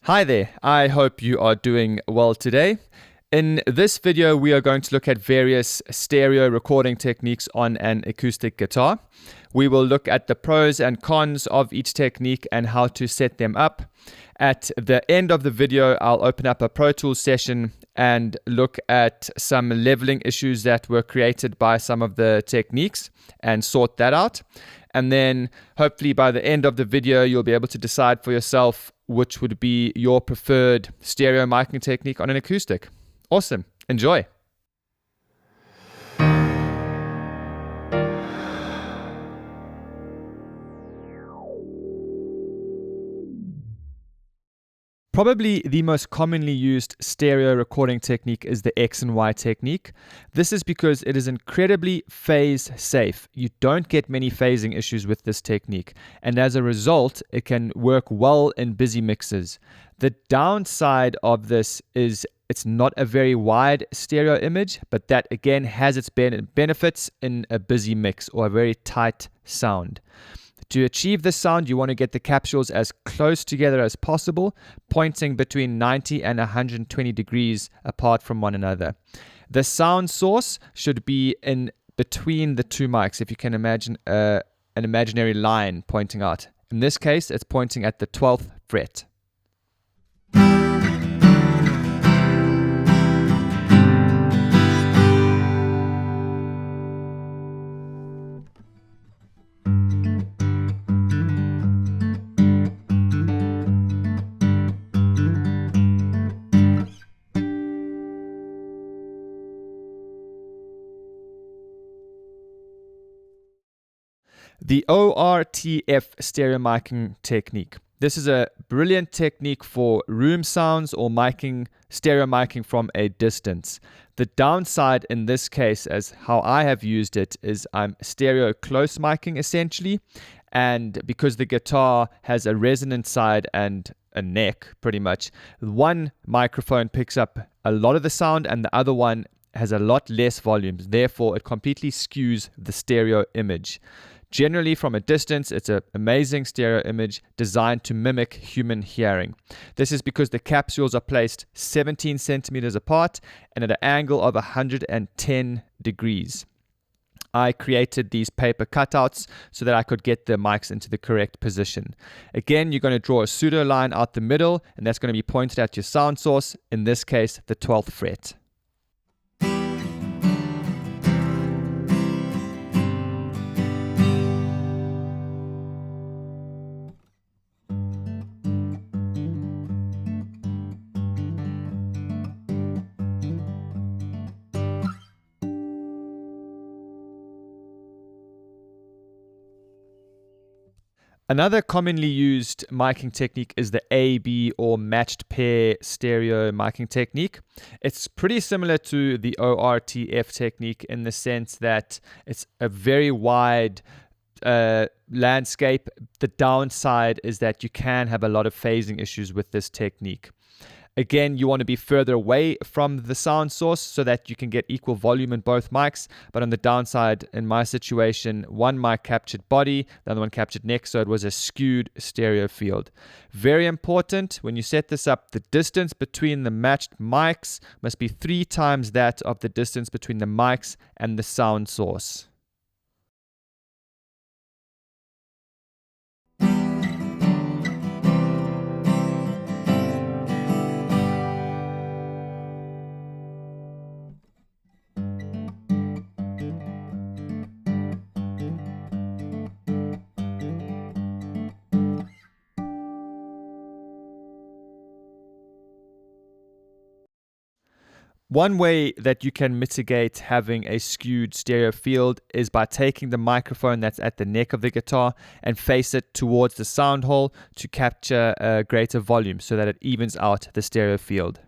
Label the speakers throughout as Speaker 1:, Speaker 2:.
Speaker 1: Hi there, I hope you are doing well today. In this video, we are going to look at various stereo recording techniques on an acoustic guitar. We will look at the pros and cons of each technique and how to set them up. At the end of the video, I'll open up a Pro Tools session and look at some leveling issues that were created by some of the techniques and sort that out. And then hopefully by the end of the video, you'll be able to decide for yourself which would be your preferred stereo miking technique on an acoustic. Awesome. Enjoy. Probably the most commonly used stereo recording technique is the X and Y technique. This is because it is incredibly phase safe. You don't get many phasing issues with this technique, and as a result, it can work well in busy mixes. The downside of this is it's not a very wide stereo image, but that again has its benefits in a busy mix or a very tight sound. To achieve this sound, you want to get the capsules as close together as possible, pointing between 90 and 120 degrees apart from one another. The sound source should be in between the two mics, if you can imagine an imaginary line pointing out. In this case, it's pointing at the 12th fret. The ORTF stereo miking technique. This is a brilliant technique for room sounds or stereo miking from a distance. The downside in this case, as how I have used it, is I'm stereo close miking essentially, and because the guitar has a resonant side and a neck pretty much, one microphone picks up a lot of the sound and the other one has a lot less volume. Therefore, it completely skews the stereo image. Generally, from a distance, it's an amazing stereo image designed to mimic human hearing. This is because the capsules are placed 17 centimeters apart and at an angle of 110 degrees. I created these paper cutouts so that I could get the mics into the correct position. Again, you're going to draw a pseudo line out the middle, and that's going to be pointed at your sound source, in this case, the 12th fret. Another commonly used miking technique is the A-B or matched pair stereo miking technique. It's pretty similar to the ORTF technique in the sense that it's a very wide landscape. The downside is that you can have a lot of phasing issues with this technique. Again, you want to be further away from the sound source so that you can get equal volume in both mics. But on the downside, in my situation, one mic captured body, the other one captured neck, so it was a skewed stereo field. Very important, when you set this up, the distance between the matched mics must be 3 times that of the distance between the mics and the sound source. One way that you can mitigate having a skewed stereo field is by taking the microphone that's at the neck of the guitar and face it towards the sound hole to capture a greater volume so that it evens out the stereo field.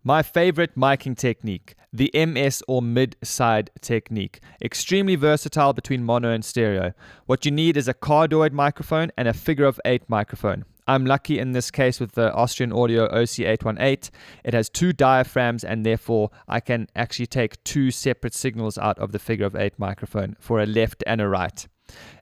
Speaker 1: My favorite miking technique, the MS or mid-side technique. Extremely versatile between mono and stereo. What you need is a cardioid microphone and a figure of 8 microphone. I'm lucky in this case with the Austrian Audio OC818. It has 2 diaphragms and therefore I can actually take 2 separate signals out of the figure of 8 microphone for a left and a right.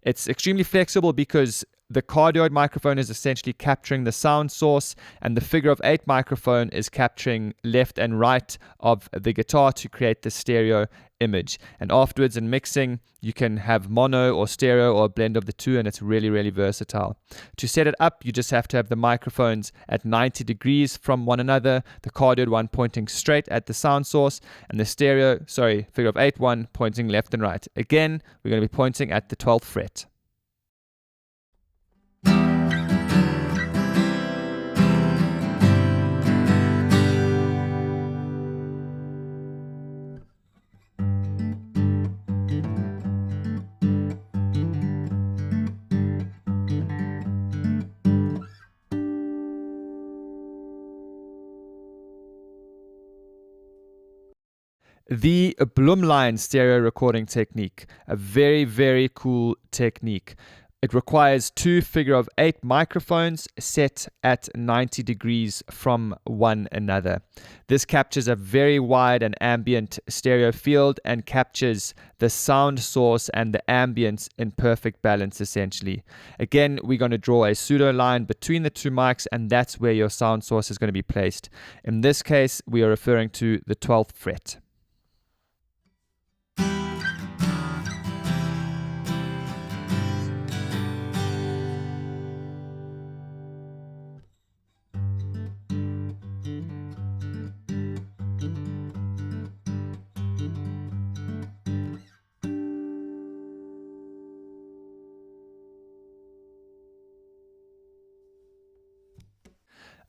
Speaker 1: It's extremely flexible because the cardioid microphone is essentially capturing the sound source and the figure of 8 microphone is capturing left and right of the guitar to create the stereo image. And afterwards in mixing, you can have mono or stereo or a blend of the two, and it's really, really versatile. To set it up, you just have to have the microphones at 90 degrees from one another, the cardioid one pointing straight at the sound source, and the figure of 8 one pointing left and right. Again, we're going to be pointing at the 12th fret. The Blumlein stereo recording technique, a very, very cool technique. It requires 2 figure of 8 microphones set at 90 degrees from one another. This captures a very wide and ambient stereo field and captures the sound source and the ambience in perfect balance essentially. Again, we're going to draw a pseudo line between the 2 mics, and that's where your sound source is going to be placed. In this case, we are referring to the 12th fret.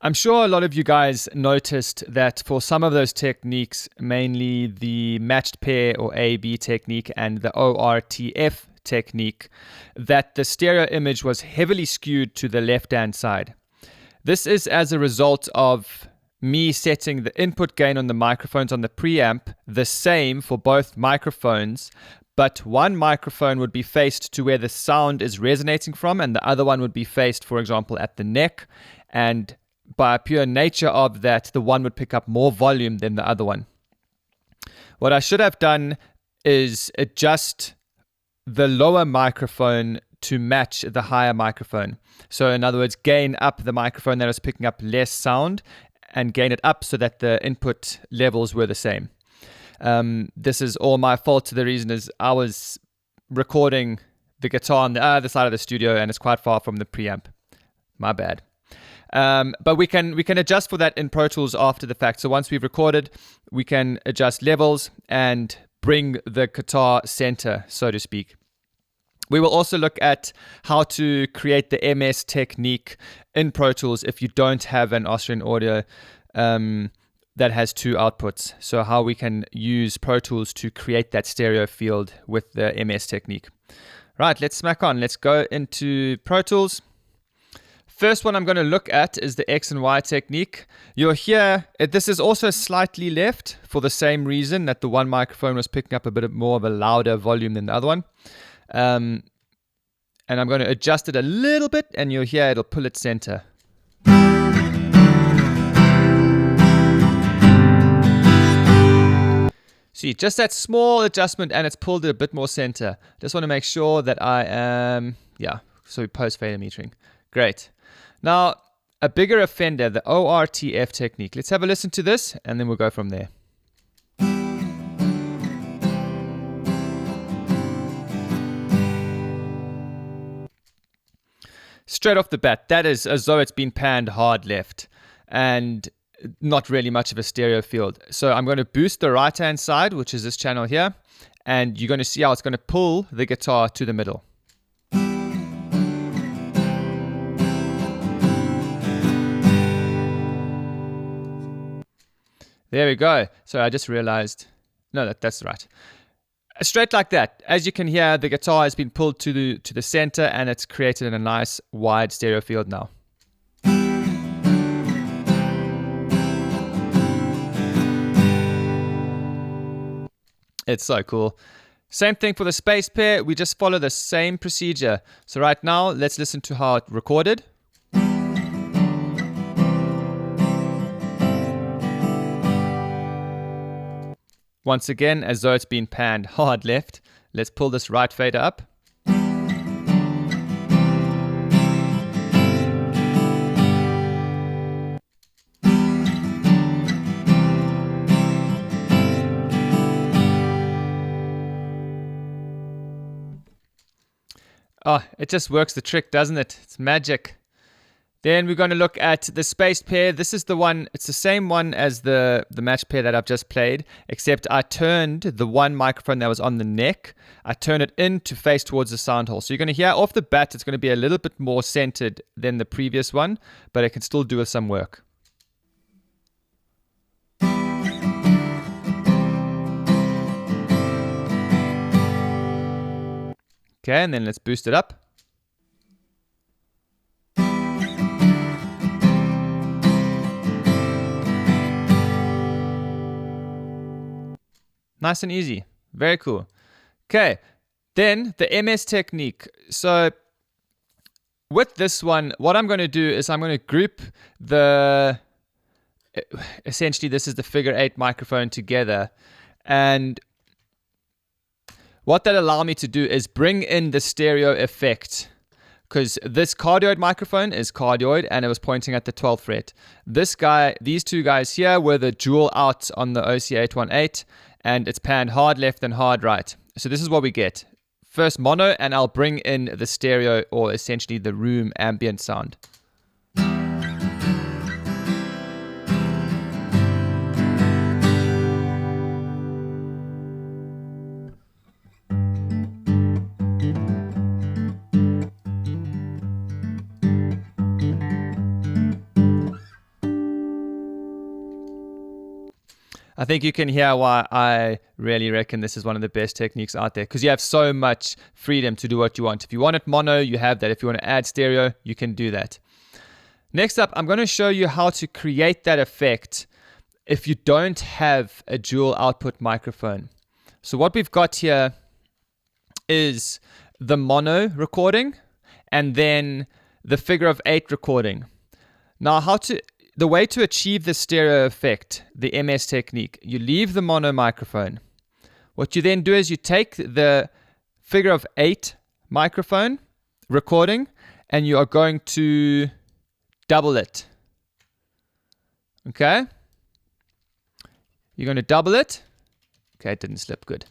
Speaker 1: I'm sure a lot of you guys noticed that for some of those techniques, mainly the matched pair or A-B technique and the ORTF technique, that the stereo image was heavily skewed to the left-hand side. This is as a result of me setting the input gain on the microphones on the preamp the same for both microphones, but one microphone would be faced to where the sound is resonating from and the other one would be faced, for example, at the neck, and by pure nature of that, the one would pick up more volume than the other one. What I should have done is adjust the lower microphone to match the higher microphone. So in other words, gain up the microphone that was picking up less sound and gain it up so that the input levels were the same. This is all my fault. The reason is I was recording the guitar on the other side of the studio and it's quite far from the preamp. My bad. But we can adjust for that in Pro Tools after the fact. So once we've recorded, we can adjust levels and bring the guitar center, so to speak. We will also look at how to create the MS technique in Pro Tools if you don't have an Austrian Audio that has 2 outputs. So how we can use Pro Tools to create that stereo field with the MS technique. Right, let's smack on. Let's go into Pro Tools. First one I'm going to look at is the X and Y technique. You'll hear, this is also slightly left for the same reason that the one microphone was picking up a bit more of a louder volume than the other one. And I'm going to adjust it a little bit and you'll hear it'll pull it center. See, just that small adjustment and it's pulled it a bit more center. Just want to make sure that I am, so post fader metering. Great. Now, a bigger offender, the ORTF technique. Let's have a listen to this, and then we'll go from there. Straight off the bat, that is as though it's been panned hard left, and not really much of a stereo field. So I'm going to boost the right-hand side, which is this channel here, and you're going to see how it's going to pull the guitar to the middle. There we go. So I just realized, no, that's right. Straight like that. As you can hear, the guitar has been pulled to the center and it's created a nice wide stereo field now. It's so cool. Same thing for the space pair. We just follow the same procedure. So right now, let's listen to how it recorded. Once again, as though it's been panned hard left. Let's pull this right fader up. Oh, it just works the trick, doesn't it? It's magic. Then we're going to look at the spaced pair. This is the one, it's the same one as the match pair that I've just played, except I turned the one microphone that was on the neck, I turned it in to face towards the sound hole. So you're going to hear off the bat, it's going to be a little bit more centered than the previous one, but it can still do with some work. Okay, and then let's boost it up. Nice and easy. Very cool. Okay, then the MS technique. So with this one, what I'm going to do is I'm going to group essentially this is the figure 8 microphone together. And what that allows me to do is bring in the stereo effect, because this cardioid microphone is cardioid and it was pointing at the 12th fret. These two guys here were the dual out on the OC818, and it's panned hard left and hard right. So this is what we get. First mono, and I'll bring in the stereo, or essentially the room ambient sound. I think you can hear why I really reckon this is one of the best techniques out there, because you have so much freedom to do what you want. If you want it mono, you have that. If you want to add stereo, you can do that. Next up, I'm going to show you how to create that effect if you don't have a dual output microphone. So what we've got here is the mono recording and then the figure of 8 recording. Now, the way to achieve the stereo effect, the MS technique, you leave the mono microphone. What you then do is you take the figure of 8 microphone recording and you are going to double it. Okay? You're going to double it. Okay, it didn't slip good.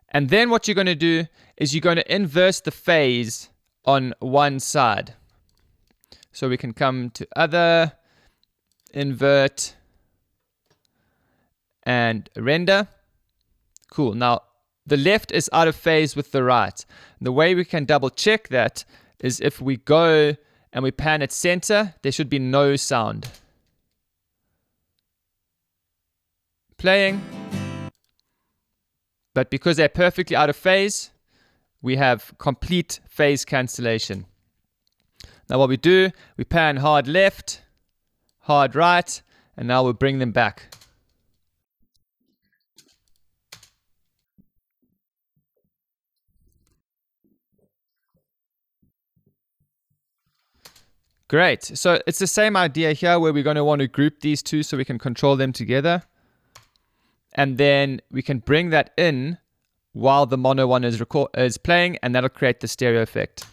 Speaker 1: And then what you're going to do is you're going to inverse the phase on one side. So we can come to other, invert, and render. Cool. Now, the left is out of phase with the right. The way we can double check that is if we go and we pan at center, there should be no sound. Playing. But because they're perfectly out of phase, we have complete phase cancellation. Now what we do, we pan hard left, hard right, and now we'll bring them back. Great. So it's the same idea here where we're going to want to group these two so we can control them together. And then we can bring that in while the mono one is playing, and that'll create the stereo effect.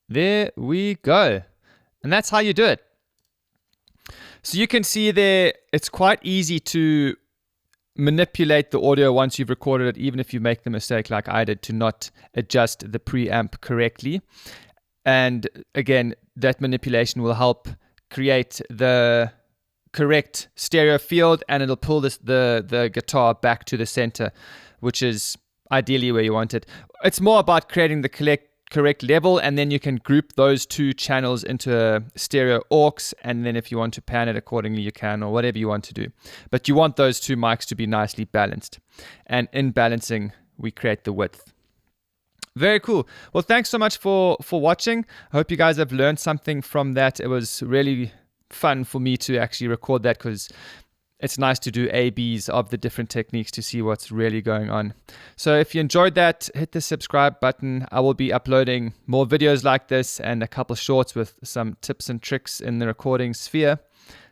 Speaker 1: There we go. And that's how you do it. So you can see there, it's quite easy to manipulate the audio once you've recorded it, even if you make the mistake like I did to not adjust the preamp correctly. And again, that manipulation will help create the correct stereo field, and it'll pull the guitar back to the center, which is ideally where you want it. It's more about creating the correct level, and then you can group those two channels into a stereo aux, and then if you want to pan it accordingly you can, or whatever you want to do. But you want those two mics to be nicely balanced, and in balancing we create the width. Very cool. Well, thanks so much for watching. I hope you guys have learned something from that. It was really fun for me to actually record that, because it's nice to do A/Bs of the different techniques to see what's really going on. So if you enjoyed that, hit the subscribe button. I will be uploading more videos like this and a couple shorts with some tips and tricks in the recording sphere.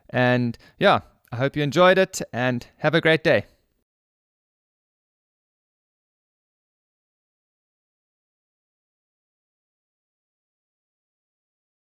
Speaker 1: And yeah, I hope you enjoyed it and have a great day.